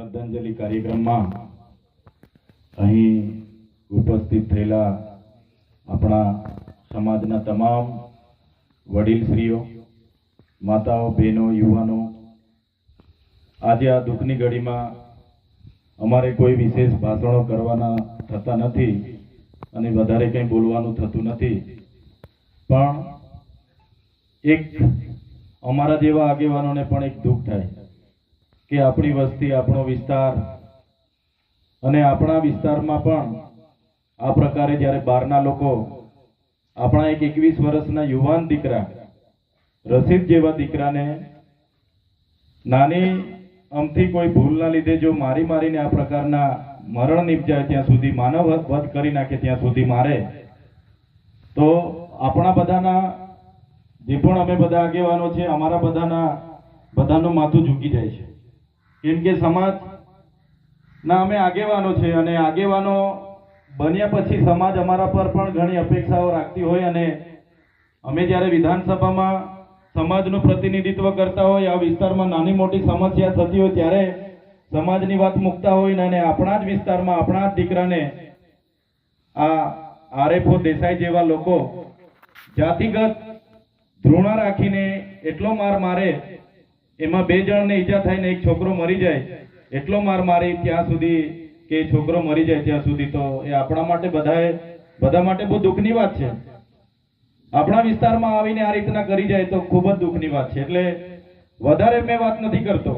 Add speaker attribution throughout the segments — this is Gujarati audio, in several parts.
Speaker 1: શ્રદ્ધાંજલિ કાર્યક્રમમાં અહીં ઉપસ્થિત થયેલા આપણા સમાજના તમામ વડીલશ્રીઓ, માતાઓ, બહેનો, યુવાનો, આજે આ દુઃખની ઘડીમાં અમારે કોઈ વિશેષ ભાષણો કરવાના થતા નથી અને વધારે કંઈ બોલવાનું થતું નથી, પણ એક અમારા જેવા આગેવાનોને પણ એક દુઃખ થાય કે આપણી વસ્તી, આપણો વિસ્તાર અને આપણા વિસ્તારમાં પણ આ પ્રકારે જ્યારે બહારના લોકો આપણા એક 21 વર્ષના યુવાન દીકરા રશીદ જેવા દીકરાને નાની અમથી કોઈ ભૂલના લીધે જો મારીને આ પ્રકારના મરણ નિપજાય ત્યાં સુધી, માનવ વધ કરી નાખે ત્યાં સુધી મારે, તો આપણા બધાના જે પણ અમે બધા આગેવાનો છે, અમારા બધાનું માથું ઝૂકી જાય છે, કેમ કે સમાજના અમે આગેવાનો છે અને આગેવાનો બન્યા પછી સમાજ અમારા પર પણ ઘણી અપેક્ષાઓ રાખતી હોય અને અમે જ્યારે વિધાનસભામાં સમાજનું પ્રતિનિધિત્વ કરતા હોય, આ વિસ્તારમાં નાની મોટી સમસ્યા થતી હોય ત્યારે સમાજની વાત મૂકતા હોય અને આપણા જ વિસ્તારમાં આપણા જ દીકરાને આ આરએફઓ દેસાઈ જેવા લોકો જાતિગત ધૃણા રાખીને એટલો માર મારે, એમાં 2 જણને ઈજા થાય ને એક છોકરો મરી જાય, એટલો માર મારી ત્યાં સુધી કે છોકરો મરી જાય ત્યાં સુધી, તો એ આપણા માટે બધા માટે બહુ દુઃખની વાત છે. આપણા વિસ્તારમાં આવીને આ રીતના કરી જાય તો ખૂબ જ દુઃખની વાત છે. એટલે વધારે મેં વાત નથી કરતો.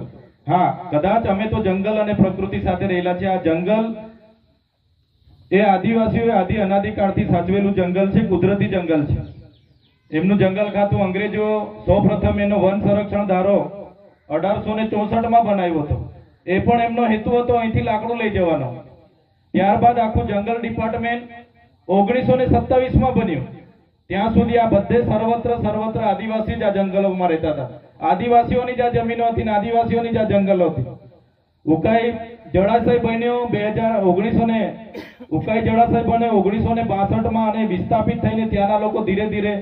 Speaker 1: હા, કદાચ અમે તો જંગલ અને પ્રકૃતિ સાથે રહેલા છે. આ જંગલ એ આદિવાસીઓએ આદિ અનાદિકાળથી સાચવેલું જંગલ છે, કુદરતી જંગલ છે. એમનું જંગલ ખાતું અંગ્રેજો સૌપ્રથમ એનો વન સંરક્ષણ ધારો 1864માં બનાવ્યો હતો. એ પણ એમનો હેતુ હતો અહીંથી લાકડું લઈ જવાનો. ત્યારબાદ આખું જંગલ ડિપાર્ટમેન્ટ 1927માં બન્યું. ત્યાં સુધી આ બધે સર્વત્ર આદિવાસી જ આ જંગલોમાં રહેતા હતા. આદિવાસીઓની જ આ જમીનો હતી ને આદિવાસીઓની જ આ જંગલો હતી. ઉકાઈ જળાશય બન્યો 1962માં અને વિસ્થાપિત થઈને ત્યાંના લોકો ધીરે ધીરે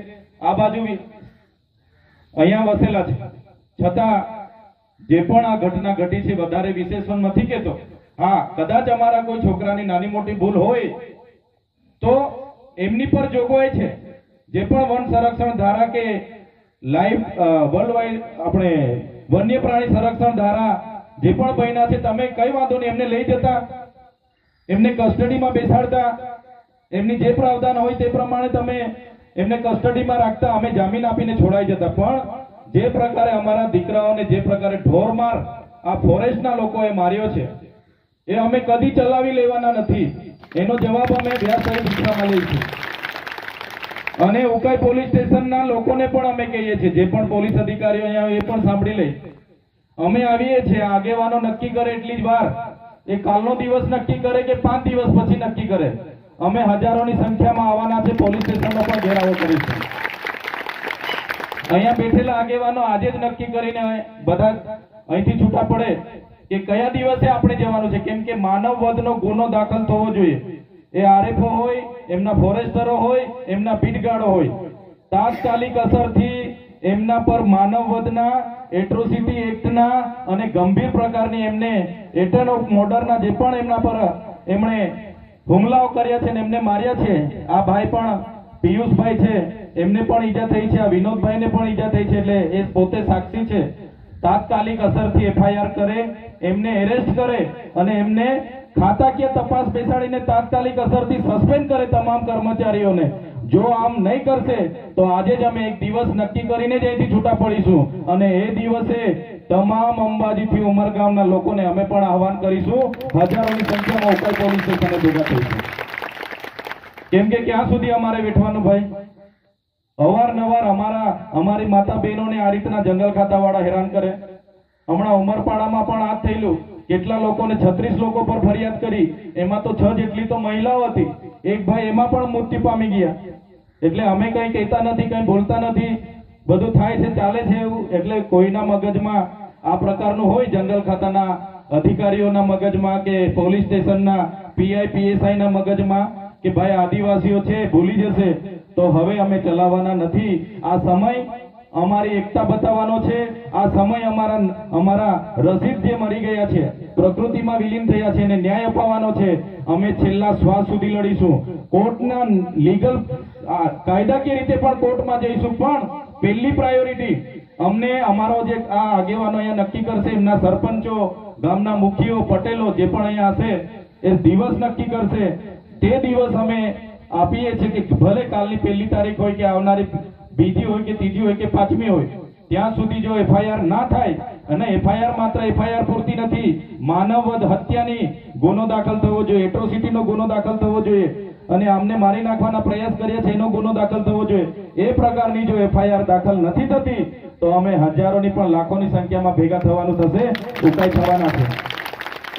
Speaker 1: આ બાજુ અહીંયા વસેલા છે. છતાં જે પણ આ ઘટના ઘટી છે, વધારે વિશેષણ નથી કહેતો. હા, કદાચ અમારા કોઈ છોકરાની નાની મોટી ભૂલ હોય તો એમની પર જોગવાઈ છે. જે પણ વન સંરક્ષણ ધારા કે લાઈફ વર્લ્ડ વાઇડ આપણે વન્ય પ્રાણી સંરક્ષણ ધારા જે પણ બન્યા છે, તમે કઈ વાંધો નહીં, એમને લઈ જતા, એમને કસ્ટડીમાં બેસાડતા, એમની જે પ્રાવધાન હોય તે પ્રમાણે તમે એમને કસ્ટડીમાં રાખતા, અમે જામીન આપીને છોડાઈ જતા. પણ જે પ્રકારે અમારા દીકરાઓને જે પ્રકારે ઢોરમાર આ ફોરેસ્ટના લોકોએ માર્યો છે, એ અમે કદી ચલાવી લેવાના નથી. એનો જવાબ અમે વ્યાસરી દિશામાં લઈશું. અને ઉકાઈ પોલીસ સ્ટેશનના લોકોને પણ અમે કહીએ છીએ, જે પણ પોલીસ અધિકારીઓ અહીંયા એ પણ સાંભળી લે, અમે આવીએ છીએ. આગેવાનો નક્કી કરે એટલી જ વાર, એ કાલનો દિવસ નક્કી કરે કે 5 દિવસ પછી નક્કી કરે, અમે હજારોની સંખ્યામાં આવવાના છે. પોલીસ સ્ટેશનનો પણ ઘેરાવો કરીશું. અહીંયા બેઠેલા આગેવાનો આજે જ નક્કી કરીને બધા અહીંથી છૂટા પડે કે કયા દિવસે આપણે જવાનું છે, કેમ કે માનવ વધનો ગુનો દાખલ થવો જોઈએ. એ આરએફઓ હોય, એમના ફોરેસ્ટરો હોય, એમના પીટગાર્ડો હોય, તાત્કાલિક અસરથી એમના પર માનવ વધના, એટ્રોસિટી એક્ટના અને ગંભીર પ્રકારની એમને એટર્ન ઓફ મર્ડરના જે પણ એમના પર એમણે હુમલાઓ કર્યા છે ને એમને માર્યા છે. આ ભાઈ પણ પિયુષભાઈ છે, એમને પણ ઈજા થઈ છે. આ વિનોદભાઈને પણ ઈજા થઈ છે. એટલે એ પોતે સાક્ષી છે. તાત્કાલિક અસરથી એફઆઈઆર કરે, એમને એરેસ્ટ કરે અને એમને ખાતાકીય તપાસ બેસાડીને તાત્કાલિક અસરથી સસ્પેન્ડ કરે તમામ કર્મચારીઓને. જો આમ નહીં કરશે તો આજે જ અમે એક દિવસ નક્કી કરીને જ અહીંથી છૂટા પડીશું અને એ દિવસે તમામ અંબાજીથી ઉમરગામના લોકોને અમે પણ આહવાન કરીશું. હજારોની સંખ્યામાં ઉકાઈ પોલીસ સ્ટેશને ભેગા થઈશું. કેમ કે ક્યાં સુધી અમારે વેઠવાનું ભાઈ? અવારનવાર અમારી માતા બહેનોને આ રીતના જંગલ ખાતાવાળા હેરાન કરે. હમણાં ઉમરપાડામાં પણ આ થયેલું. કેટલા લોકોને 36 લોકો પર ફરિયાદ કરી, એમાં તો 6 જેટલી તો મહિલાઓ હતી. એક ભાઈ એમાં પણ મૃત્યુ પામી ગયા. એટલે અમે કંઈ કહેતા નથી, કંઈ બોલતા નથી, બધું થાય છે, ચાલે છે એવું. એટલે કોઈના મગજમાં આ પ્રકારનું હોય, જંગલ ખાતાના અધિકારીઓના મગજમાં કે પોલીસ સ્ટેશનના પીઆઈ પીએસઆઈના મગજમાં કે ભાઈ આદિવાસીઓ છે ભૂલી જશે, તો હવે અમે ચલાવવાના નથી. આ સમય અમારી એકતા બતાવવાનો છે। આ સમય અમારા રસીદ જે મરી ગયા છે, પ્રકૃતિમાં વિલીન થયા છે, એને ન્યાય અપાવવાનો છે। અમે છેલ્લા શ્વાસ સુધી લડીશું। કોર્ટના લીગલ કાયદાકીય રીતે પણ કોર્ટમાં જઈશું, પણ પહેલી પ્રાયોરિટી અમને અમારો જે આ આગેવાનો અહીંયા નક્કી કરશે, એમના સરપંચો, ગામના મુખીઓ, પટેલો જે પણ અહીંયા હશે એ દિવસ નક્કી કરશે। તે દિવસ અમે આપીએ છીએ કે ભલે કાલની 1 તારીખ હોય કે આવનારી 2જી હોય કે 3જી હોય કે 5મી હોય, ત્યાં સુધી જો એફઆઈઆર ના થાય, અને એફઆઈઆર માત્ર એફઆઈઆર પૂરતી નથી, માનવવધ હત્યાની ગુનો દાખલ થવો જોઈએ, એટ્રોસિટીનો ગુનો દાખલ થવો જોઈએ, અને આમને મારી નાખવાના પ્રયાસ કર્યા છે એનો ગુનો દાખલ થવો જોઈએ। એ પ્રકારની જો એફઆઈઆર દાખલ નથી થતી તો અમે હજારોની પણ લાખોની સંખ્યામાં ભેગા થવાનું થશે, ઉકાઈ થવાના છે।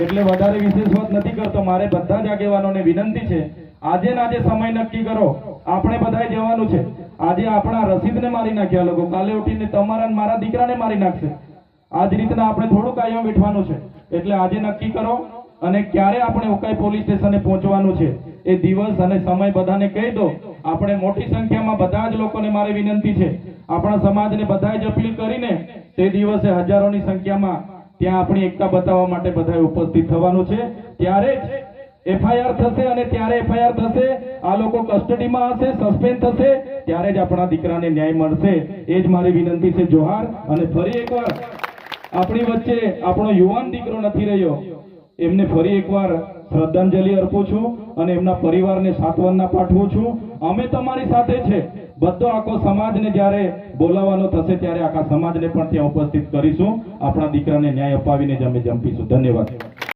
Speaker 1: એટલે વધારે વિશેષ વાત નથી કરતો। મારે બધા જ આગેવાનોને વિનંતી છે, આજે ને આજે સમય નક્કી કરો, આપણે બધાએ જવાનું છે। આજે આપણા રસીદને મારી નાખ્યા લોકો, કાલે ઉઠીને તમારા ને મારા દીકરાને મારી નાખશે। આ જ રીતના આપણે થોડું કાયમ વેઠવાનું છે। એટલે આજે નક્કી કરો, અને ક્યારે આપણે ઉકાઈ પોલીસ સ્ટેશને પહોંચવાનું છે એ દિવસ અને સમય બધાને કહી દો। આપણે મોટી સંખ્યામાં બધા જ લોકોને મારી વિનંતી છે, આપણા સમાજને બધાએ જ અપીલ કરીને તે દિવસે હજારોની સંખ્યામાં ત્યાં આપણી એકતા બતાવવા માટે બધાએ ઉપસ્થિત થવાનું છે। ત્યારે જ એફઆઈઆર થશે, અને ત્યારે એફઆઈઆર થશે, આ લોકો કસ્ટડીમાં હશે, સસ્પેન્ડ થશે, ત્યારે જ આપણા દીકરાને ન્યાય મળશે। એ જ મારી વિનંતી છે। જોહાર। અને ફરી એકવાર આપણી વચ્ચે આપણો યુવાન દીકરો નથી રહ્યો, એમને ફરી એકવાર શ્રદ્ધાંજલિ અર્પું છું અને એમના પરિવારને સાંત્વના પાઠવું છું। અમે તમારી સાથે છે। બધો આખો સમાજને જ્યારે બોલાવવાનો થશે ત્યારે આખા સમાજને પણ ત્યાં ઉપસ્થિત કરીશું। આપણા દીકરાને ન્યાય અપાવીને જ અમે જંપીશું। ધન્યવાદ।